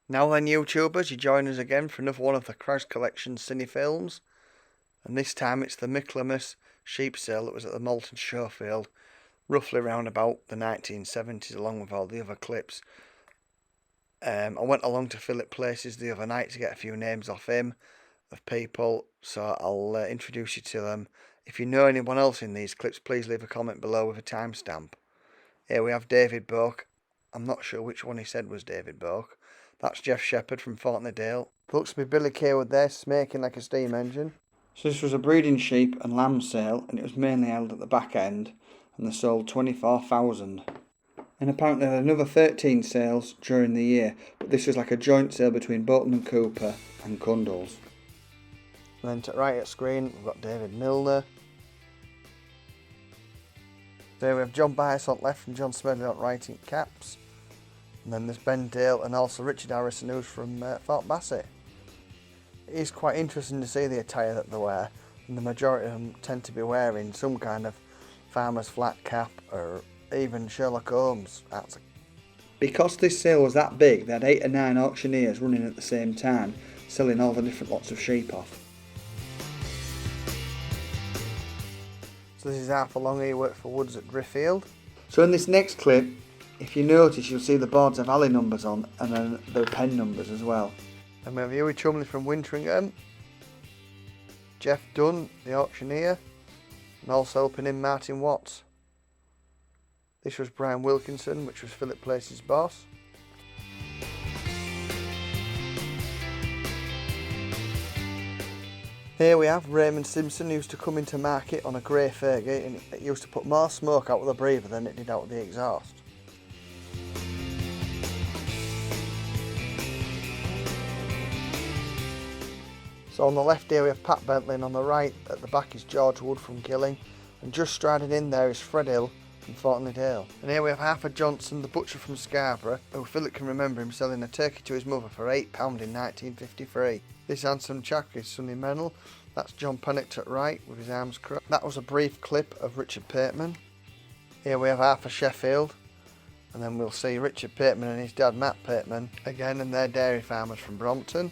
Now then, YouTubers, you join us again for another one of the Craggs Collection cine films, and this time it's the Michaelmas sheep sale that was at the Malton Showfield, roughly around about the 1970s, along with all the other clips. I went along to Phillip Places the other night to get a few names off him, of people, so I'll introduce you to them. If you know anyone else in these clips, please leave a comment below with a timestamp. Here we have David Boak. I'm not sure which one he said was David Boak. That's Jeff Shepherd from Ryedale. Looks to be Billy Kaywood there, smaking like a steam engine. So this was a breeding sheep and lamb sale, and it was mainly held at the back end, and they sold 24,000. And apparently there were another 13 sales during the year, but this was like a joint sale between Bolton and Cooper and Cundles. And then to right at screen, we've got David Milner. There we have John Bias on left and John Smedley on right in caps. And then there's Ben Dale and also Richard Harrison, who's from Fort Bassett. It is quite interesting to see the attire that they wear, and the majority of them tend to be wearing some kind of farmer's flat cap or even Sherlock Holmes hats. Because this sale was that big, they had 8 or 9 auctioneers running at the same time, selling all the different lots of sheep off. So this is Arthur Long, he worked for Woods at Driffield. So in this next clip, if you notice, you'll see the boards have alley numbers on, and then there are pen numbers as well. And we have Huey Chumley from Wintringham, Jeff Dunn, the auctioneer, and also helping him Martin Watts. This was Brian Wilkinson, which was Phillip Place's boss. Here we have Raymond Simpson, who used to come into market on a grey Fergie, and it used to put more smoke out of the breather than it did out of the exhaust. So on the left here we have Pat Bentley, and on the right at the back is George Wood from Gilling, and just striding in there is Fred Hill from Fortnedale. And here we have Arthur Johnson, the butcher from Scarborough, who Philip can remember him selling a turkey to his mother for £8 in 1953. This handsome chap is Sonny Mennell. That's John Pennant at right with his arms crossed. That was a brief clip of Richard Pateman. Here we have Arthur Sheffield, and then we'll see Richard Pateman and his dad Matt Pateman again, and they're dairy farmers from Brompton.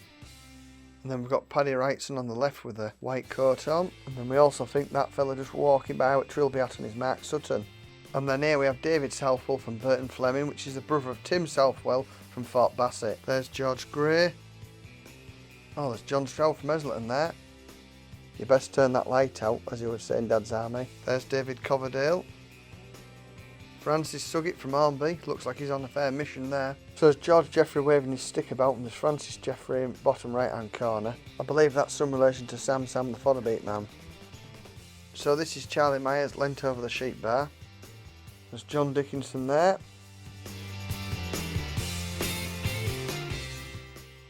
And then we've got Paddy Wrightson on the left with a white coat on. And then we also think that fella just walking by with Trilby hat on is Mark Sutton. And then here we have David Southwell from Burton Fleming, which is the brother of Tim Southwell from Fort Bassett. There's George Gray. Oh, there's John Stroud from Eslerton there. You best turn that light out, as he would say in Dad's Army. There's David Coverdale. Francis Suggett from Hornby, looks like he's on a fair mission there. So there's George Jeffrey waving his stick about, and there's Francis Jeffrey in bottom right hand corner. I believe that's some relation to Sam the fodder beat man. So this is Charlie Myers leant over the sheep bar. There's John Dickinson there.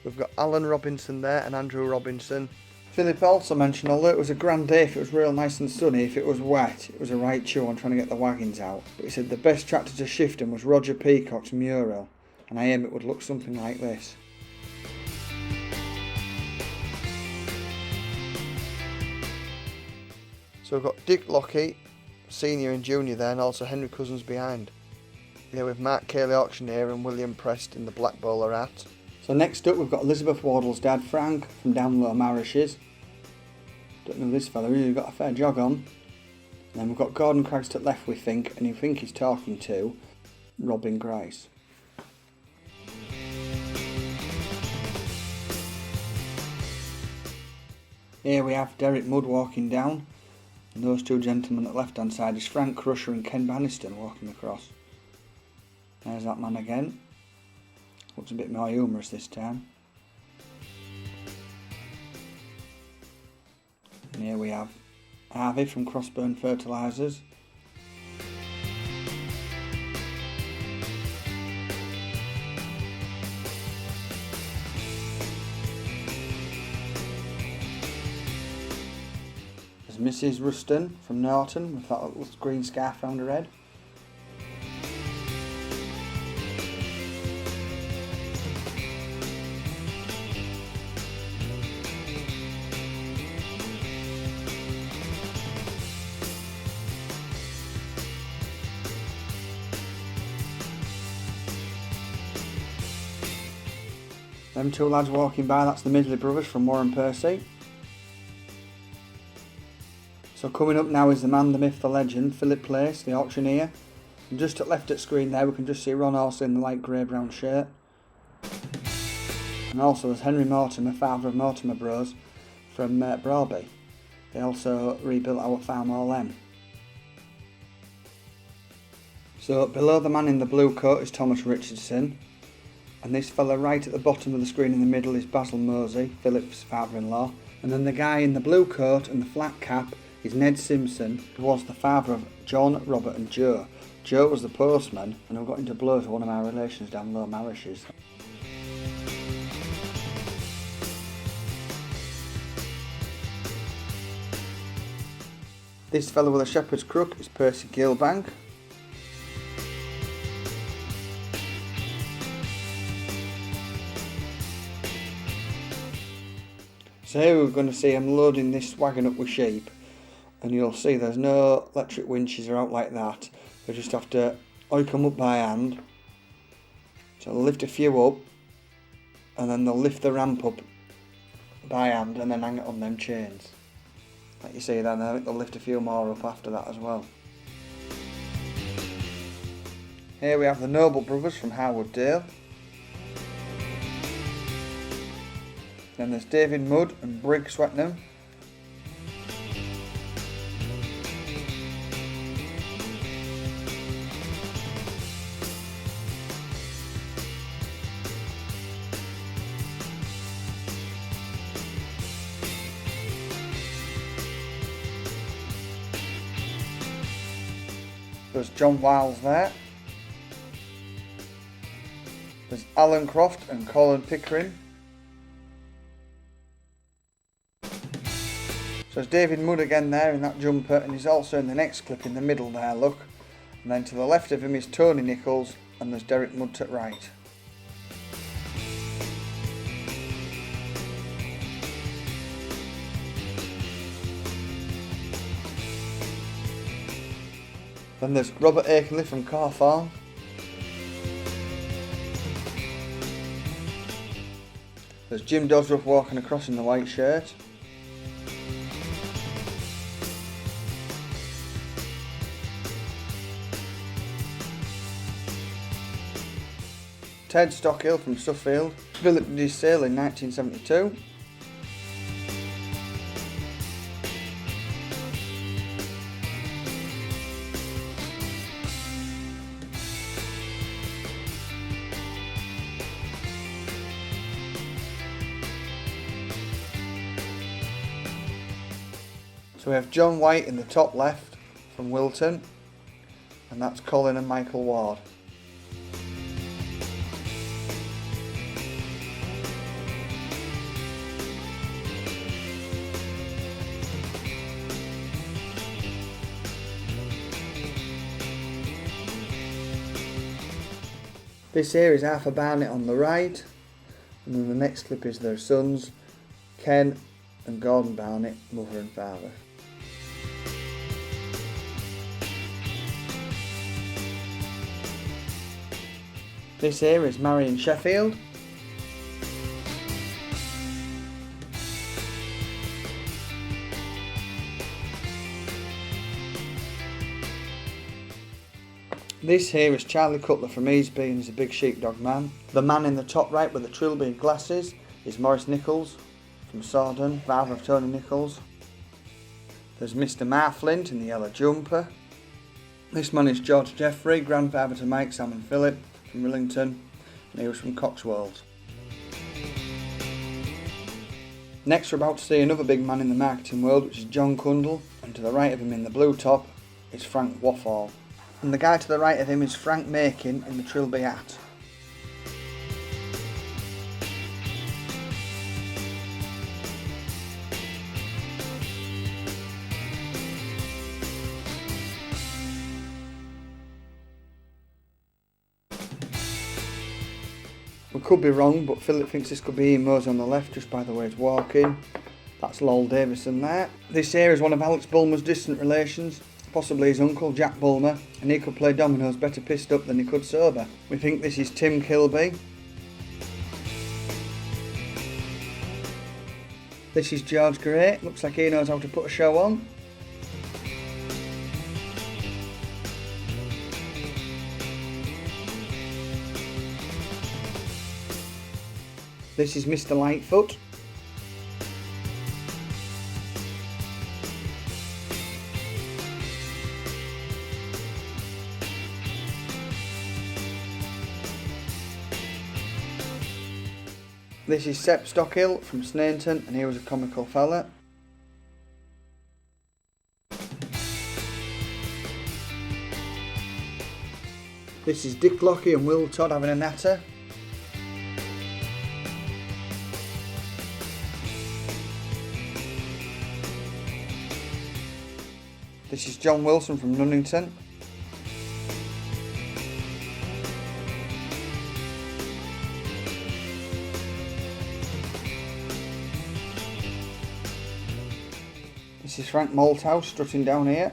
We've got Alan Robinson there and Andrew Robinson. Philip also mentioned, although it was a grand day, if it was real nice and sunny, if it was wet, it was a right chew on trying to get the wagons out. But he said the best tractor to shift him was Roger Peacock's Mural, and I aim it would look something like this. So we've got Dick Lockey, senior and junior there, and also Henry Cousins behind. Here with Mark Cayley Auctioneer and William Preston, the black bowler hat. So next up we've got Elizabeth Wardle's dad Frank from down low Marishes. Don't know this fella, really got a fair jog on. And then we've got Gordon Craggs to the left we think, and you think he's talking to Robin Grice. Here we have Derek Mudd walking down, and those two gentlemen at the left hand side is Frank Crusher and Ken Banniston walking across. There's that man again. Looks a bit more humorous this time. And here we have Harvey from Crossburn Fertilisers. There's Mrs. Ruston from Norton with that little green scarf round her head. Them two lads walking by, that's the Midley brothers from Warren Percy. So coming up now is the man, the myth, the legend, Phillip Place, the auctioneer. And just at left at screen there we can just see Ron Orsley in the light grey-brown shirt. And also there's Henry Mortimer, father of Mortimer Bros, from Broadby. They also rebuilt our farm All End. So below the man in the blue coat is Thomas Richardson. And this fella right at the bottom of the screen in the middle is Basil Mosey, Philip's father-in-law. And then the guy in the blue coat and the flat cap is Ned Simpson, who was the father of John, Robert and Joe. Joe was the postman, and I got into blows with one of my relations down Low Marishes. This fellow with a shepherd's crook is Percy Gilbank. So here we're going to see him loading this wagon up with sheep, and you'll see there's no electric winches or out like that. They just have to oik them up by hand. So they'll lift a few up, and then they'll lift the ramp up by hand and then hang it on them chains. Like you see then, I think they'll lift a few more up after that as well. Here we have the Noble brothers from Harwood-Dale. Then there's David Mudd and Brigg Swetnam. There's John Wiles there. There's Alan Croft and Colin Pickering. So there's David Mudd again there in that jumper, and he's also in the next clip in the middle there, look. And then to the left of him is Tony Nichols, and there's Derek Mudd to the right. Then there's Robert Aikenley from Carfarm. There's Jim Dodruff walking across in the white shirt. Ted Stockhill from Suffield. Phillip did his sale in 1972. So we have John White in the top left from Wilton, and that's Colin and Michael Ward. This here is Arthur Barnett on the right, and then the next clip is their sons, Ken and Gordon Barnett, mother and father. This here is Marion Sheffield. This here is Charlie Cutler from Easby, and he's a big sheepdog man. The man in the top right with the trilby and glasses is Maurice Nichols from Sordon, father of Tony Nichols. There's Mr. Marflint in the yellow jumper. This man is George Jeffrey, grandfather to Mike, Sam and Philip from Rillington, and he was from Cotswolds. Next we're about to see another big man in the marketing world, which is John Cundle, and to the right of him in the blue top is Frank Waffall. And the guy to the right of him is Frank Makin in the trilby hat. We could be wrong, but Philip thinks this could be Ian Mose on the left just by the way he's walking. That's Lowell Davison there. This here is one of Alex Bulmer's distant relations, possibly his uncle Jack Bulmer, and he could play dominoes better pissed up than he could sober. We think this is Tim Kilby. This is George Gray, looks like he knows how to put a show on. This is Mr. Lightfoot. This is Sepp Stockhill from Snainton, and he was a comical fella. This is Dick Lockie and Will Todd having a natter. This is John Wilson from Nunnington. This is Frank Malthouse strutting down here.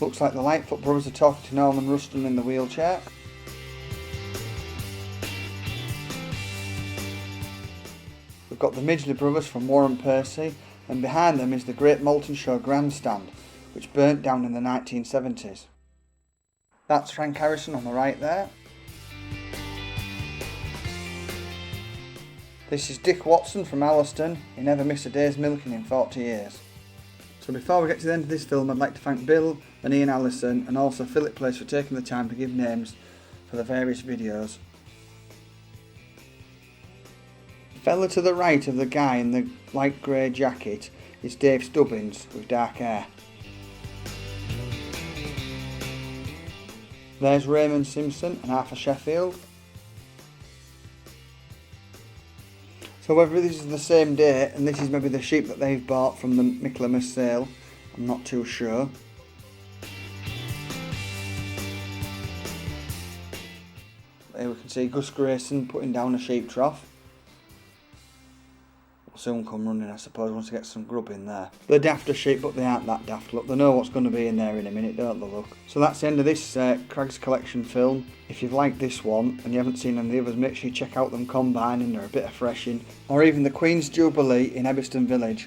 Looks like the Lightfoot brothers are talking to Norman Ruston in the wheelchair. We've got the Midgley brothers from Warren Percy, and behind them is the Great Malton Show grandstand, which burnt down in the 1970s. That's Frank Harrison on the right there. This is Dick Watson from Alliston. He never missed a day's milking in 40 years. So before we get to the end of this film, I'd like to thank Bill and Ian Allison and also Phillip Place for taking the time to give names for the various videos. The fella to the right of the guy in the light grey jacket is Dave Stubbins with dark hair. There's Raymond Simpson and Arthur Sheffield. So whether this is the same day and this is maybe the sheep that they've bought from the Michaelmas sale, I'm not too sure. Here we can see Gus Grayson putting down a sheep trough. Will soon come running, I suppose, once they get some grub in there. They're dafter sheep, but they aren't that daft. Look, they know what's going to be in there in a minute, don't they, look? So that's the end of this Craggs collection film. If you've liked this one and you haven't seen any of the others, make sure you check out them combining, they're a bit of freshing. Or even the Queen's Jubilee in Ebberston Village.